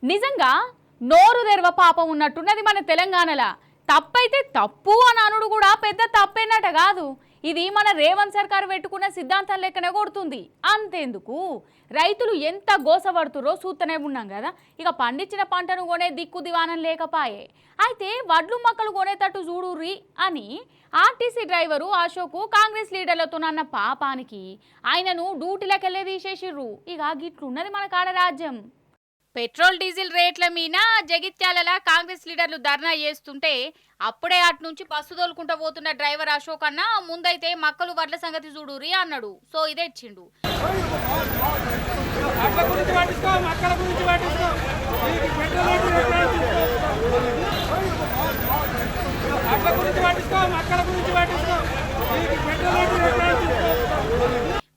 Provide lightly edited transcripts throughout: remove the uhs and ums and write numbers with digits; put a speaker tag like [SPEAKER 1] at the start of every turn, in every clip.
[SPEAKER 1] నిజంగా నోరు తెరవ పాపం ఉన్నట్టున్నది మన తెలంగాణలో. తప్పైతే తప్పు అని అనుడు కూడా పెద్ద తప్పేనట కాదు. ఇది మన రేవంత్ సర్కారు పెట్టుకున్న సిద్ధాంతం లెక్కనే కొడుతుంది. అంతేందుకు రైతులు ఎంత గోసపడుతురో చూస్తూనే ఉన్నాం కదా. ఇక పండించిన పంటను కొనే దిక్కు దివానం లేకపాయే. అయితే వడ్లు మక్కలు కొనేటట్టు చూడుర్రి అని ఆర్టీసీ డ్రైవరు అశోక్ కాంగ్రెస్ లీడర్లతో అన్న పాపానికి ఆయనను డ్యూటీలకెళ్ళే తీసేసిర్రు. ఇక గిట్లున్నది మన కాడ రాజ్యం. పెట్రోల్ డీజిల్ రేట్ల మీద జగిత్యాల కాంగ్రెస్ లీడర్లు ధర్నా చేస్తుంటే అప్పుడే అటు నుంచి బస్సు తోలుకుంటూ పోతున్న డ్రైవర్ అశోక్ అన్న ముందైతే మక్కలు వడ్ల సంగతి చూడురి అన్నాడు. సో ఇదే ఇచ్చిండు.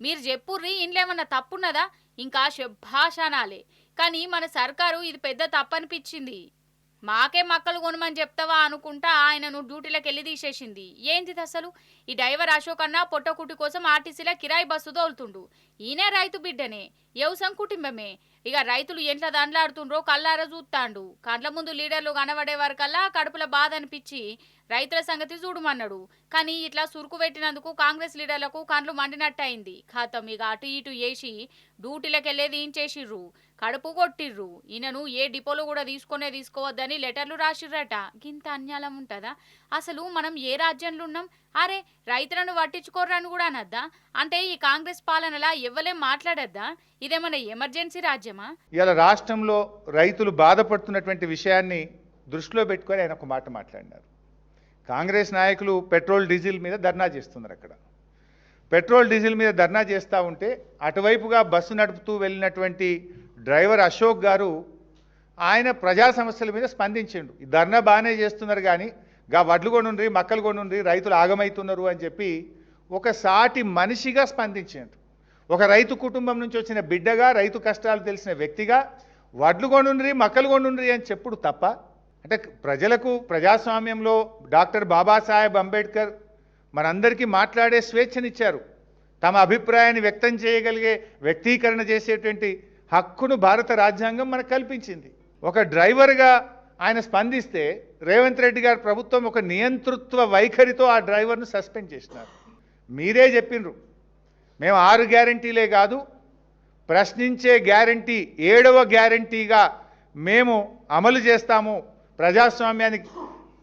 [SPEAKER 1] మీరు చెప్పుర్రి ఇండ్లేమన్నా తప్పున్నదా? ఇంకా శభాషానాలే. కానీ మన సర్కారు ఇది పెద్ద తప్పనిపించింది. మాకే మక్కలు కొనమని చెప్తావా అనుకుంటా ఆయనను డ్యూటీలకు వెళ్ళి తీసేసింది. ఏంది అసలు? ఈ డ్రైవర్ అశోక్ అన్న పొట్టకుటి కోసం ఆర్టీసీలో కిరాయి బస్సు తోలుతుండు. ఈయనే రైతు బిడ్డనే, వ్యవసాయం కుటుంబమే. ఇక రైతులు ఎంట్లా దండలాడుతుండ్రో కళ్ళారా చూస్తాండు. కండ్ల ముందు లీడర్లు కనబడే వరకల్లా కడుపుల బాధ అనిపించి రైతుల సంగతి చూడమన్నాడు. కానీ ఇట్లా సురుకు పెట్టినందుకు కాంగ్రెస్ లీడర్లకు కండ్లు మండినట్టయింది. ఖాతం ఇక అటు ఇటు వేసి డ్యూటీలకు వెళ్ళేది చేసిర్రు, కడుపు కొట్టిర్రు. ఈయనను ఏ డిపోలో కూడా తీసుకోవద్దని లెటర్లు రాసిర్రట. గింత అన్యాయం ఉంటుందా? అసలు మనం ఏ రాజ్యంలో ఉన్నాం? అరే రైతులను పట్టించుకోర్రని కూడా అనద్దా? అంటే ఈ కాంగ్రెస్ పాలనలా ఎవ్వలేం మాట్లాడద్దా? ఇదేమన్నా ఎమర్జెన్సీ రాజ్యమా?
[SPEAKER 2] ఇలా రాష్ట్రంలో రైతులు బాధపడుతున్నటువంటి విషయాన్ని దృష్టిలో పెట్టుకొని ఆయన ఒక మాట మాట్లాడినారు. కాంగ్రెస్ నాయకులు పెట్రోల్ డీజిల్ మీద ధర్నా చేస్తున్నారు. అక్కడ పెట్రోల్ డీజిల్ మీద ధర్నా చేస్తూ ఉంటే అటువైపుగా బస్సు నడుపుతూ వెళ్ళినటువంటి డ్రైవర్ అశోక్ గారు ఆయన ప్రజా సమస్యల మీద స్పందించిండు. ఈ ధర్నా బాగానే చేస్తున్నారు కానీ గా వడ్లు కొనుండ్రి, మక్కలు కొనుండ్రి, రైతులు ఆగమవుతున్నారు అని చెప్పి ఒక సాటి మనిషిగా స్పందించాడు. ఒక రైతు కుటుంబం నుంచి వచ్చిన బిడ్డగా, రైతు కష్టాలు తెలిసిన వ్యక్తిగా వడ్లు కొనుండ్రి, మక్కలు కొనుండ్రి అని చెప్పుడు తప్ప? అంటే ప్రజలకు ప్రజాస్వామ్యంలో డాక్టర్ బాబాసాహెబ్ అంబేద్కర్ మనందరికీ మాట్లాడే స్వేచ్ఛనిచ్చారు. తమ అభిప్రాయాన్ని వ్యక్తం చేయగలిగే, వ్యక్తీకరణ చేసేటువంటి హక్కును భారత రాజ్యాంగం మనకు కల్పించింది. ఒక డ్రైవర్గా ఆయన స్పందిస్తే రేవంత్ రెడ్డి గారి ప్రభుత్వం ఒక నియంతృత్వ వైఖరితో ఆ డ్రైవర్ను సస్పెండ్ చేసినారు. మీరే చెప్పినరు, మేము 6 గ్యారంటీలే కాదు, ప్రశ్నించే గ్యారంటీ 7వ గ్యారంటీగా మేము అమలు చేస్తాము, ప్రజాస్వామ్యానికి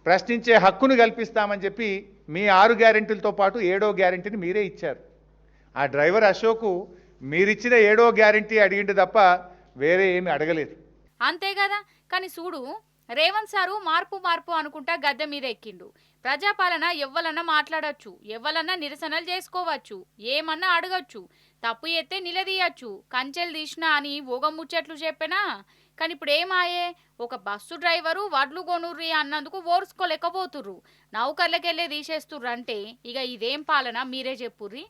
[SPEAKER 2] ప్రశ్నించే హక్కును కల్పిస్తామని చెప్పి మీ 6 గ్యారంటీలతో పాటు 7వ గ్యారంటీని మీరే ఇచ్చారు. ఆ డ్రైవర్ అశోక్ మీరిచ్చిన 7వ గ్యారంటీ అడిగిండు తప్ప వేరే ఏమి అడగలేదు.
[SPEAKER 1] అంతే కదా. కానీ చూడు, రేవంత్ సారు మార్పు అనుకుంటా గద్దె మీద ఎక్కిండు. ప్రజాపాలన ఎవ్వలన్నా మాట్లాడచ్చు, ఎవ్వలన్నా నిరసనలు చేసుకోవచ్చు, ఏమన్నా అడగచ్చు, తప్పు ఎత్తే నిలదీయచ్చు, కంచెలు తీసినా అని ముచ్చట్లు చెప్పినా. కానీ ఇప్పుడు ఏమాయే? ఒక బస్సు డ్రైవరు వడ్లు కొనుర్రి అన్నందుకు ఓర్చుకోలేకపోతుర్రు, నౌకర్లకెళ్ళే తీసేస్తుర్రు. అంటే ఇక ఇదేం పాలన మీరే చెప్పుర్రి.